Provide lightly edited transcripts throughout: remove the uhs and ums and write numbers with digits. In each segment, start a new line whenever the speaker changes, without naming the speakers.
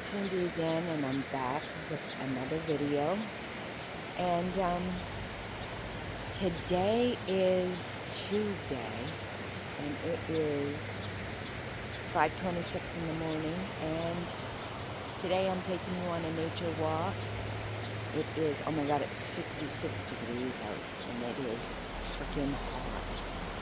Cindy again, and I'm back with another video. And today is Tuesday, and it is 5:26 in the morning. And today I'm taking you on a nature walk. It is, oh my God, it's 66 degrees out, and it is freaking hot.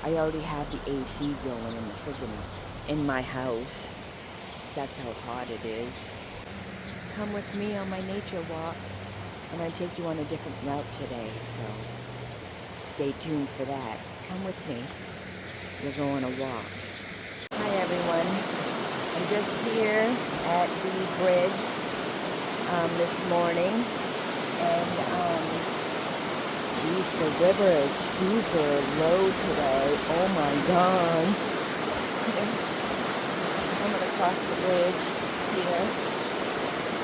I already have the AC going in my house. That's how hot it is. Come with me on my nature walks. I'm going to take you on a different route today, so stay tuned for that. Come with me. We're going to walk. Hi everyone. I'm just here at the bridge this morning, and geez, the river is super low today. Oh my God. I'm going to cross the bridge here.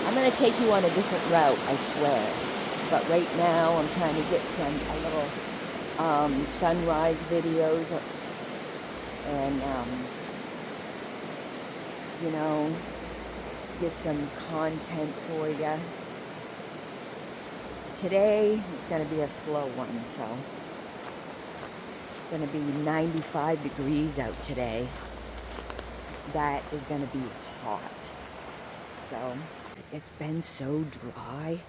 I'm going to take you on a different route, I swear. But right now, I'm trying to get a little sunrise videos and, get some content for you. Today, it's going to be a slow one, so it's going to be 95 degrees out today. That is going to be hot. So it's been so dry,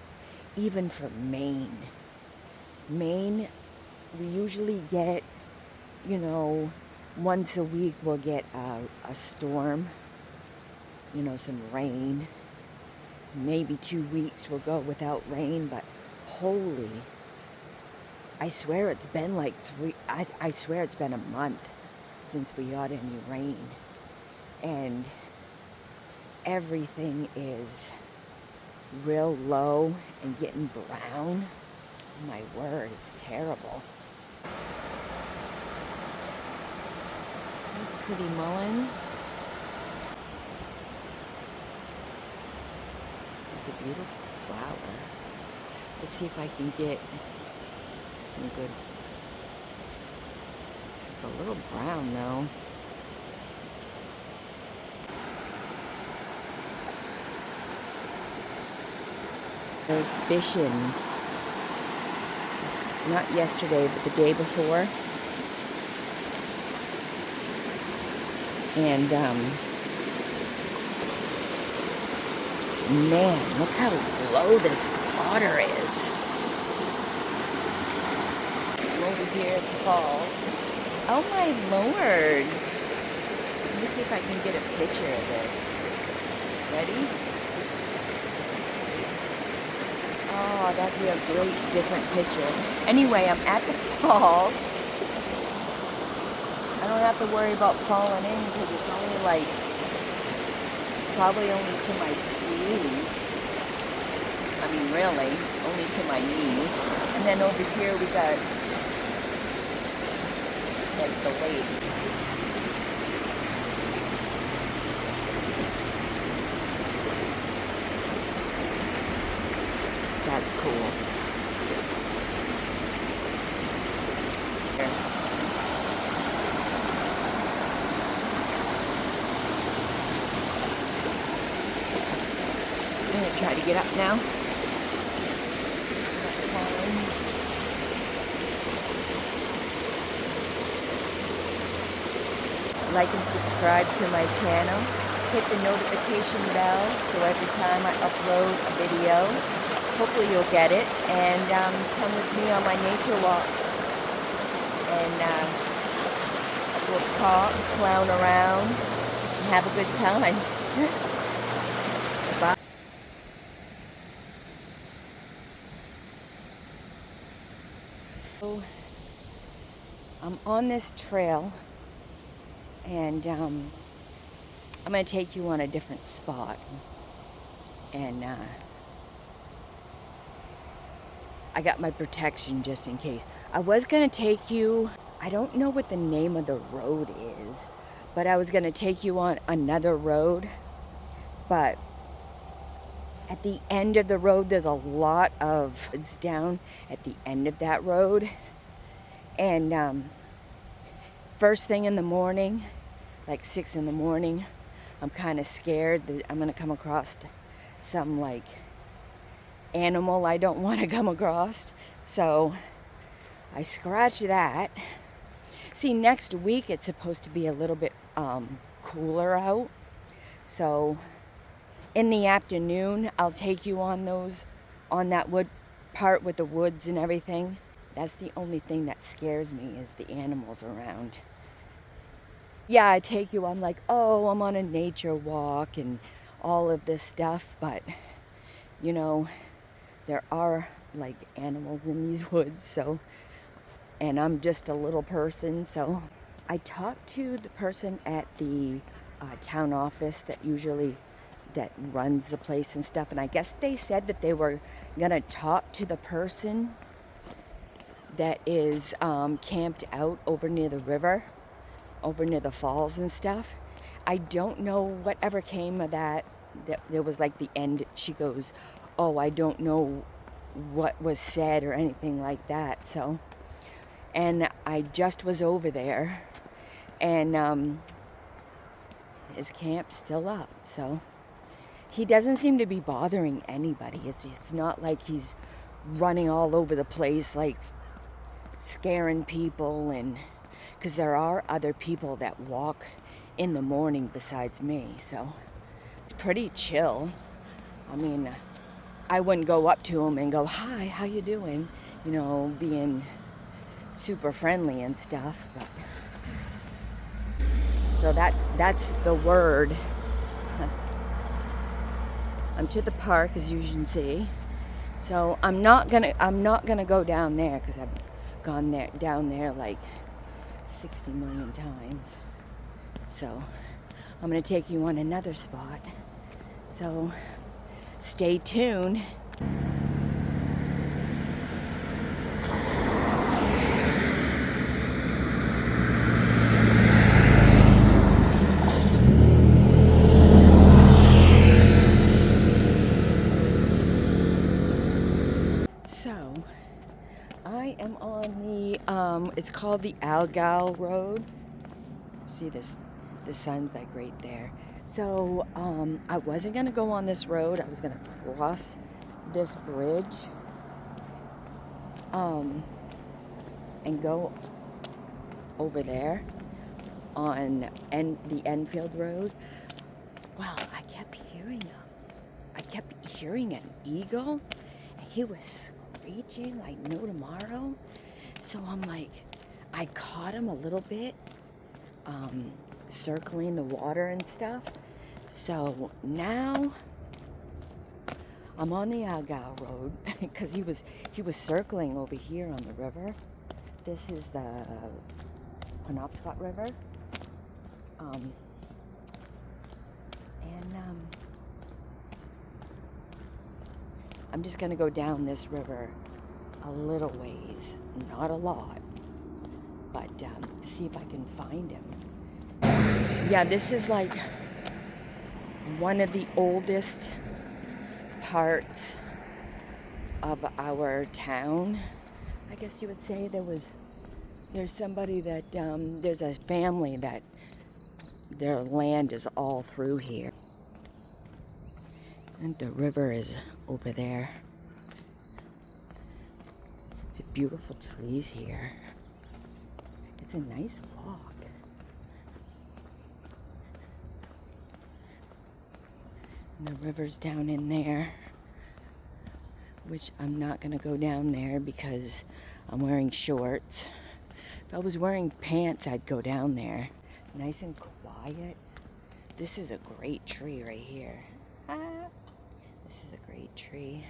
even for Maine. Maine, we usually get, once a week we'll get a storm, some rain. Maybe 2 weeks we'll go without rain, but holy, I swear it's been like I swear it's been a month since we got any rain. And everything is real low and getting brown. Oh my word, it's terrible. Pretty mullein. It's a beautiful flower. Let's see if I can get some good. It's a little brown though. They're fishing, not yesterday, but the day before. And, man, look how low this water is. I'm over here at the falls. Oh my Lord. Let me see if I can get a picture of this. Ready? Oh, that'd be a great different picture. Anyway, I'm at the falls. I don't have to worry about falling in because it's probably only to my knees. I mean, really, only to my knees. And then over here we got, that's the lake. That's cool. Here. I'm going to try to get up now. Like and subscribe to my channel. Hit the notification bell so every time I upload a video, hopefully you'll get it, and come with me on my nature walks, and we'll talk, clown around, and have a good time. Bye. So, I'm on this trail, and I'm going to take you on a different spot, and I got my protection just in case. I was going to take you, I don't know what the name of the road is, but I was going to take you on another road. But at the end of the road, there's a lot of woods down at the end of that road. And first thing in the morning, like 6 in the morning, I'm kind of scared that I'm going to come across some like animal I don't want to come across. So I scratched that. See, next week it's supposed to be a little bit cooler out. So in the afternoon, I'll take you on that wood part with the woods and everything. That's the only thing that scares me is the animals around. Yeah, I take you on like, oh, I'm on a nature walk and all of this stuff, but you know, there are like animals in these woods, so, and I'm just a little person, so I talked to the person at the town office that runs the place and stuff, and I guess they said that they were gonna talk to the person that is camped out over near the river, over near the falls and stuff. I don't know whatever came of that. There was like the end, she goes, oh, I don't know what was said or anything like that. So, and I just was over there, and his camp's still up, so he doesn't seem to be bothering anybody. It's not like he's running all over the place like scaring people, and because there are other people that walk in the morning besides me, so it's pretty chill. I mean, I wouldn't go up to him and go, hi, how you doing? You know, being super friendly and stuff, but so that's the word. I'm to the park, as you can see. So I'm not gonna go down there because I've gone down there like 60 million times. So I'm gonna take you on another spot. So stay tuned. So I am on the it's called the Cindygirl Road. See this? The sun's like right there. So I wasn't gonna go on this road. I was gonna cross this bridge and go over there on the Enfield Road. Well, I kept hearing him. I kept hearing an eagle, and he was screeching like no tomorrow. So I'm like, I caught him a little bit, circling the water and stuff. So now I'm on the Cindygirl Road because he was circling over here on the river. This is the Penobscot River. I'm just gonna go down this river a little ways, not a lot, but to see if I can find him. Yeah, this is like one of the oldest parts of our town. I guess you would say there's somebody that, there's a family that their land is all through here. And the river is over there. It's beautiful trees here. It's a nice walk. And the river's down in there, which I'm not gonna go down there because I'm wearing shorts. If I was wearing pants, I'd go down there. Nice and quiet. This is a great tree right here. This is a great tree.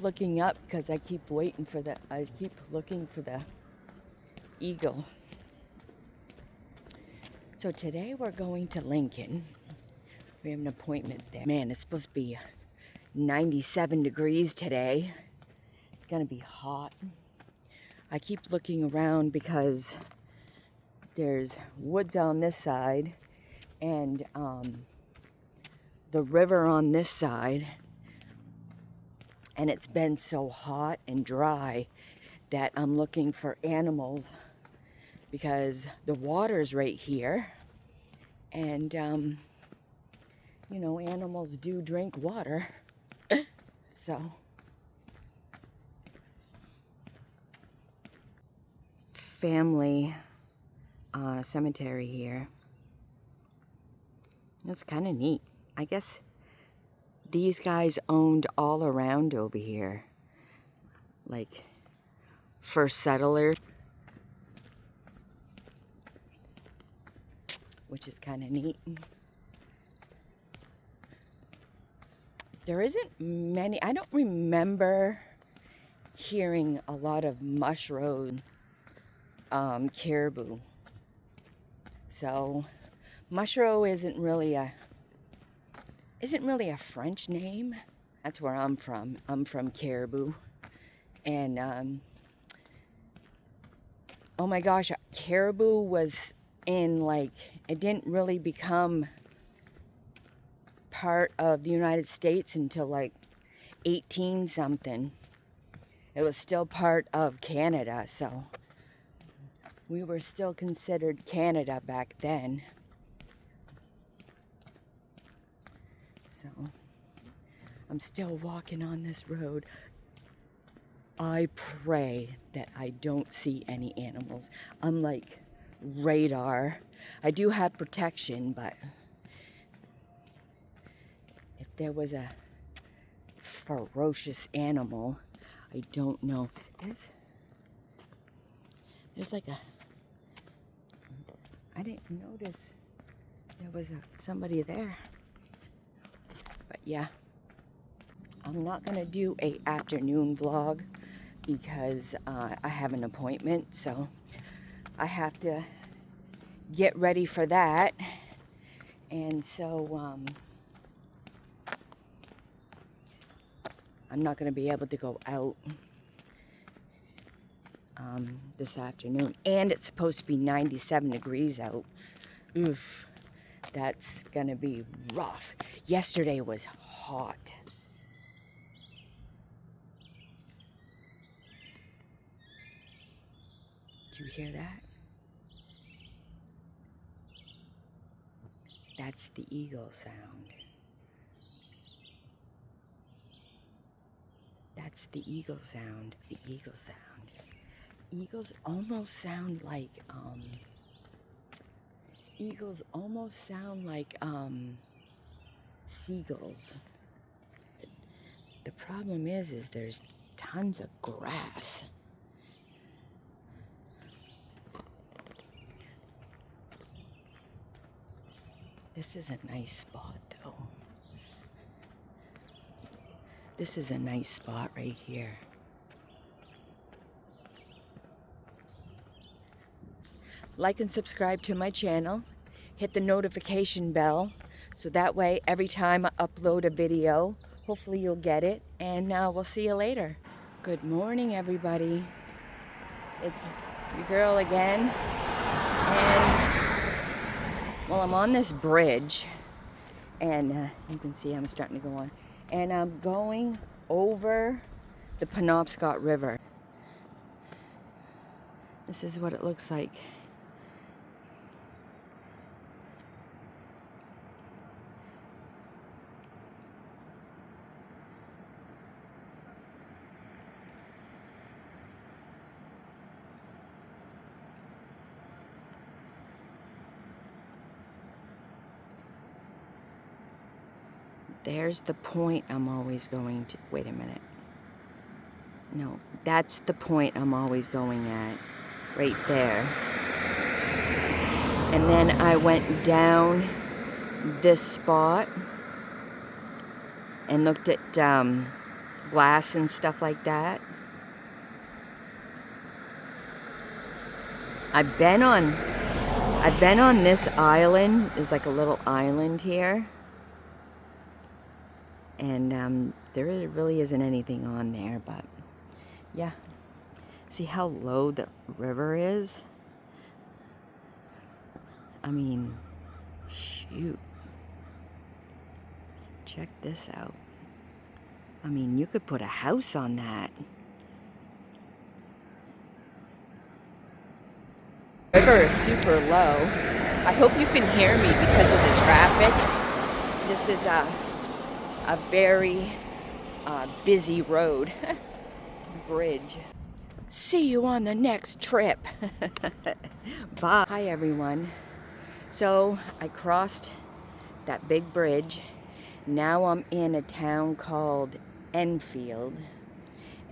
Looking up because I keep looking for the eagle. So today we're going to Lincoln. We have an appointment there. Man, it's supposed to be 97 degrees today. It's gonna be hot. I keep looking around because there's woods on this side and the river on this side, and it's been so hot and dry that I'm looking for animals because the water's right here, and you know, animals do drink water. So, family cemetery here. That's kind of neat. I guess these guys owned all around over here. Like, first settlers. Which is kind of neat. There isn't many, I don't remember hearing a lot of mushroom caribou. So mushroom isn't really a French name. That's where I'm from. I'm from Caribou. And oh my gosh, caribou was in, like, it didn't really become part of the United States until like 18 something. It was still part of Canada, so we were still considered Canada back then. So I'm still walking on this road. I pray that I don't see any animals. I'm like radar. I do have protection, but if there was a ferocious animal, I don't know. There's like a, I didn't notice there was somebody there. But yeah, I'm not gonna do a afternoon vlog because I have an appointment, so I have to get ready for that. And so I'm not gonna be able to go out this afternoon. And it's supposed to be 97 degrees out. Oof, that's gonna be rough. Yesterday was hot. Do you hear that? That's the eagle sound. That's the eagle sound. The eagle sound. Eagles almost sound like seagulls. The problem is there's tons of grass. This is a nice spot, though. This is a nice spot right here. Like and subscribe to my channel. Hit the notification bell so that way every time I upload a video, hopefully you'll get it. And we'll see you later. Good morning, everybody. It's your girl again. And well, I'm on this bridge, and you can see I'm starting to go on. And I'm going over the Penobscot River. This is what it looks like. There's the point I'm always going to. Wait a minute. No, that's the point I'm always going at. Right there. And then I went down this spot and looked at glass and stuff like that. I've been on this island. There's like a little island here. And there really isn't anything on there, but yeah. See how low the river is? I mean, shoot. Check this out. I mean, you could put a house on that. The river is super low. I hope you can hear me because of the traffic. This is a very busy road. Bridge. See you on the next trip. Bye. Hi everyone. So I crossed that big bridge. Now I'm in a town called Enfield,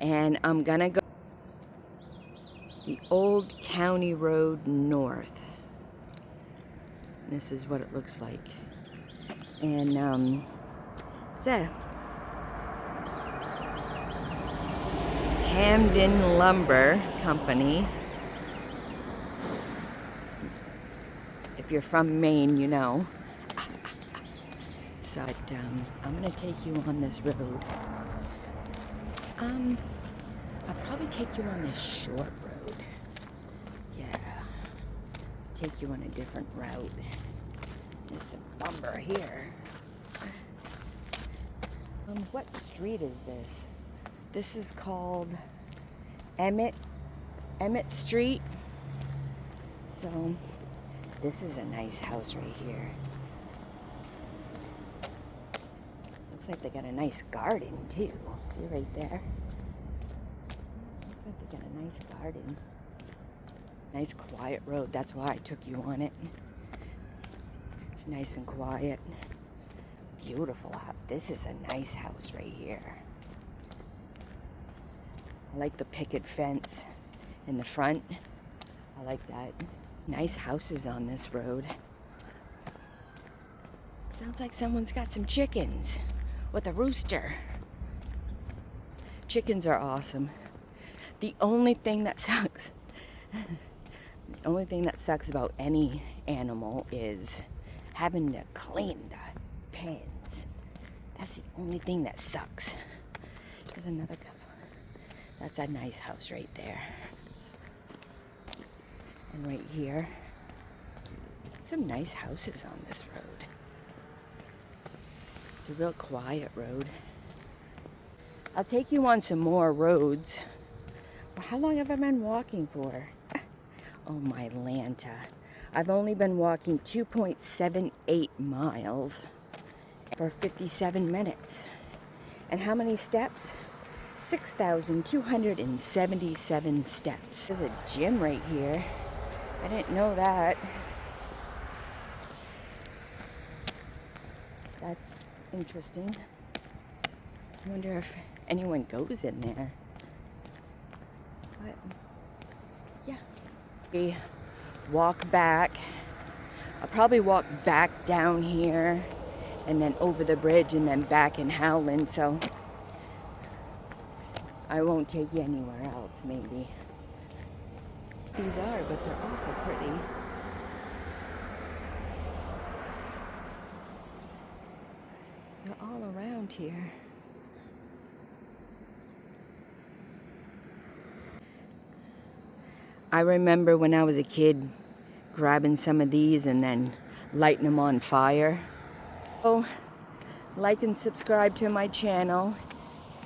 and I'm gonna go the old county road north. This is what it looks like. And it's a Hamden Lumber Company. If you're from Maine, you know. So I'm gonna take you on this road. I'll probably take you on this short road. Yeah. Take you on a different route. There's some lumber here. What street is this? This is called Emmett Street. So this is a nice house right here. Looks like they got a nice garden too. See right there? Looks like they got a nice garden. Nice quiet road. That's why I took you on it. It's nice and quiet. Beautiful house. This is a nice house right here. I like the picket fence in the front. I like that. Nice houses on this road. Sounds like someone's got some chickens with a rooster. Chickens are awesome. The only thing that sucks, the only thing that sucks about any animal is having to clean the pens. That's the only thing that sucks. There's another couple. That's a nice house right there. And right here, some nice houses on this road. It's a real quiet road. I'll take you on some more roads. How long have I been walking for? Oh my Lanta. I've only been walking 2.78 miles for 57 minutes. And how many steps? 6,277 steps. There's a gym right here. I didn't know that. That's interesting. I wonder if anyone goes in there. But, yeah. We walk back. I'll probably walk back down here and then over the bridge and then back in Howland, so I won't take you anywhere else, maybe. These are, but they're awful pretty. They're all around here. I remember when I was a kid grabbing some of these and then lighting them on fire. So, like and subscribe to my channel,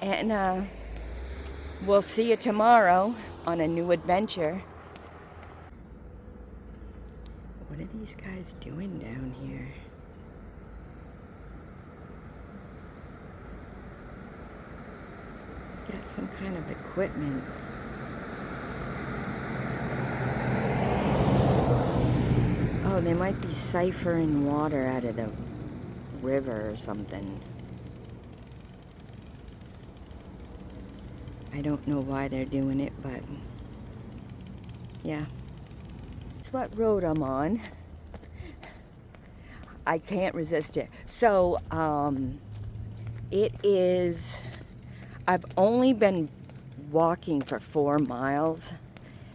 and we'll see you tomorrow on a new adventure. What are these guys doing down here? Got some kind of equipment. Oh, they might be siphoning water out of the river or something. I don't know why they're doing it, but yeah. That's what road I'm on. I can't resist it. So, it is, I've only been walking for 4 miles,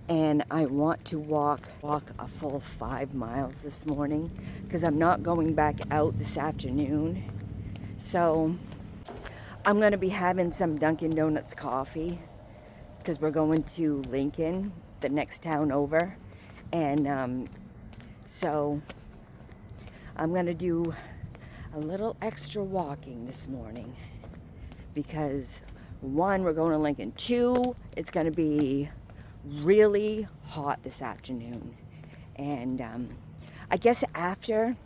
and I want to walk a full 5 miles this morning because I'm not going back out this afternoon. So I'm going to be having some Dunkin' Donuts coffee because we're going to Lincoln, the next town over. And so I'm going to do a little extra walking this morning because 1, we're going to Lincoln. 2, it's going to be really hot this afternoon. And I guess after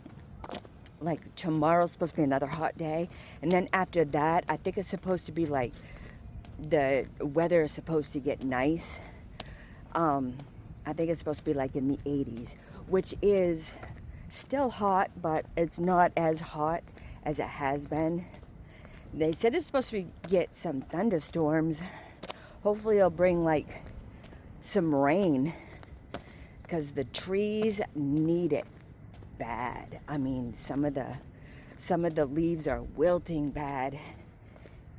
like tomorrow's supposed to be another hot day. And then after that, I think it's supposed to be like, the weather is supposed to get nice. I think it's supposed to be like in the 80s, which is still hot, but it's not as hot as it has been. They said it's supposed to get some thunderstorms. Hopefully it'll bring like some rain, because the trees need it bad. I mean, some of the leaves are wilting bad.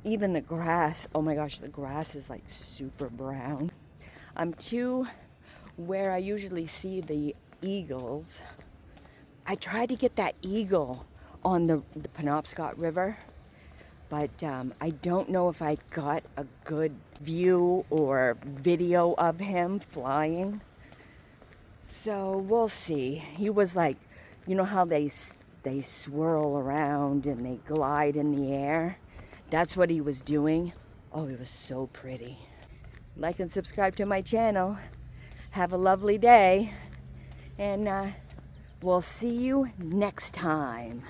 Even the grass, oh my gosh, the grass is like super brown. I'm to where I usually see the eagles. I tried to get that eagle on the Penobscot River, but I don't know if I got a good view or video of him flying. So we'll see. He was like, you know how they swirl around and they glide in the air? That's what he was doing. Oh, it was so pretty. Like and subscribe to my channel. Have a lovely day. And we'll see you next time.